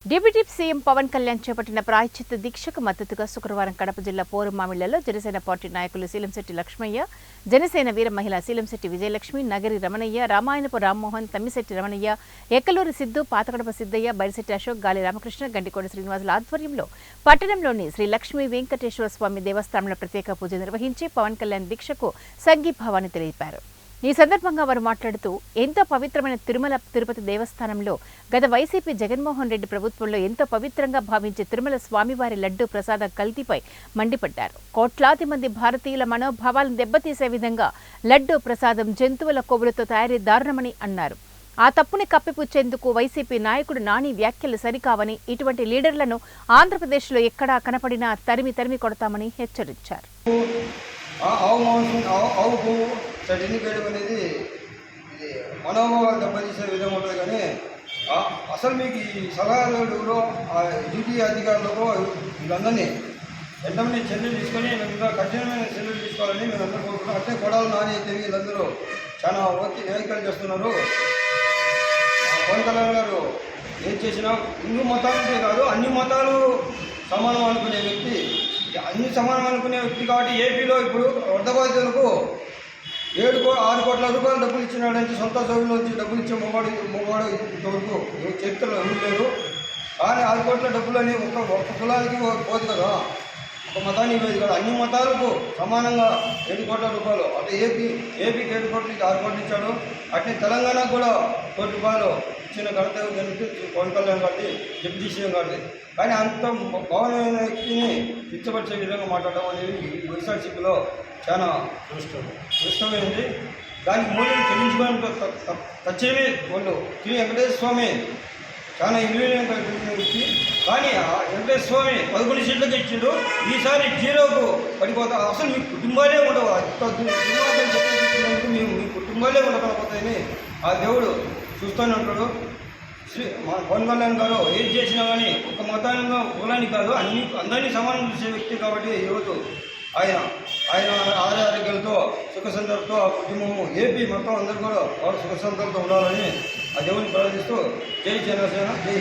Deputy CM Pawan Kalyan చేపట్టిన ప్రాయశ్చిత్త దీక్షకు మద్దతుగా శుక్రవారం కడప జిల్లా పోరుమామిళ్లలో జనసేన పార్టీ నాయకులు శీలంశెట్టి లక్ష్మయ్య, జనసేన వీర మహిళ శీలంశెట్టి విజయలక్ష్మి, నగరి రమణయ్య, రామాయణపు రామ్మోహన్, తమ్మిశెట్టి రమణయ్య, ఎక్కలూరి సిద్ధు, పాతకడప సిద్దయ్య, బైరిశెట్టి అశోక్, గాలి రామకృష్ణ, గండికోట శ్రీనివాసుల ఆధ్వర్యంలో పట్టణంలోని శ్రీ లక్ష్మీ వెంకటేశ్వర స్వామి దేవస్థానంలో ప్రత్యేక పూజ నిర్వహించి పవన్ కళ్యాణ్ దీక్షకు సంఘీభావాన్ని తెలిపారు. ఈ సందర్భంగా వారు మాట్లాడుతూ ఎంతో పవిత్రమైన తిరుమల తిరుపతి దేవస్థానంలో గత వైసీపీ జగన్మోహన్ రెడ్డి ప్రభుత్వంలో ఎంతో పవిత్రంగా భావించే తిరుమల స్వామివారి లడ్డూ ప్రసాదం కల్తీపై మండిపడ్డారు. కోట్లాది మంది భారతీయుల మనోభావాలను దెబ్బతీసే విధంగా లడ్డూ ప్రసాదం జంతువుల కొవ్వులతో తయారీ దారుణమని అన్నారు. ఆ తప్పుని కప్పిపుచ్చేందుకు వైసీపీ నాయకుడు నాని వ్యాఖ్యలు సరికావని, ఇటువంటి లీడర్లను ఆంధ్రప్రదేశ్లో ఎక్కడా కనపడినా తరిమి కొడతామని హెచ్చరించారు. సర్టిఫికేట్ అనేది ఇది మనోభావాలు దెబ్బతీసే విధంగా ఉంటుంది. కానీ అసలు మీకు ఈ సలహాదారులు డ్యూటీ అధికారులకు వీళ్ళందరినీ వెంటనే చర్యలు తీసుకొని ఇంకా కఠినమైన చర్యలు తీసుకోవాలని మేము అందరూ కోరుకుంటున్నాం. అట్లే కొడాలు నాని తెలివి వీళ్ళందరూ చాలా వ్యాఖ్యలు చేస్తున్నారు. పవన్ కళ్యాణ్ గారు ఏం చేసినా హిందూ మతాలకే కాదు అన్ని మతాలు సమానం అనుకునే వ్యక్తి, అన్ని సమానం అనుకునే వ్యక్తి కాబట్టి ఏపీలో ఇప్పుడు వరద బాధితులకు 6 కోట్ల రూపాయలు డబ్బులు ఇచ్చినాడంటే సొంత సభ్యుల నుంచి డబ్బులు ఇచ్చే మొగాడు ఇంతవరకు చరిత్రలో ఎవరు లేరు. కానీ 6 కోట్ల డబ్బులు అని ఒక్క కులానికి పోదు కదా, ఒక మతానికి పోదు కదా. అన్ని మతాలకు సమానంగా 7 కోట్ల రూపాయలు, అటు ఏపీకి 7 కోట్లు 6 కోట్లు ఇచ్చాడు. అట్నే తెలంగాణకు కూడా 1 కోటి రూపాయలు ఇచ్చిన కర్తవ్యం పవన్ కళ్యాణ్ గారిది, డిప్యూటీ సీఎం గారిది. కానీ అంత భవనమైన వ్యక్తిని పిచ్చపరిచే విధంగా మాట్లాడడం అనేది వైఎస్ఆర్సీపీలో చాలా నష్టమైంది. దానికి మూల్యం చెల్లించుకోవడం తక్షణమే వాళ్ళు శ్రీ వెంకటేశ్వర స్వామి చాలా ఇల్లు వ్యక్తి. కానీ వెంకటేశ్వర స్వామి 11 సీట్లకు ఇచ్చిండు, ఈసారి 0కు పడిపోతా. అసలు మీ కుటుంబాలే ఉండవు, మీ కుటుంబాలే ఉండకపోతాయని ఆ దేవుడు చూస్తూనే ఉంటాడు. పవన్ కళ్యాణ్ గారు ఏం చేసినా కానీ ఒక మతానికి కులానికి కాదు అందరినీ సమానం చూసే వ్యక్తి కాబట్టి ఈరోజు ఆయన ఆరోగ్యాలతో సుఖసంతలతో ఆ కుటుంబము ఏపీ మొత్తం అందరూ కూడా వారు సుఖసంతలతో ఉండాలని ఆ దేవుని ప్రార్థిస్తూ జై జనసేన జై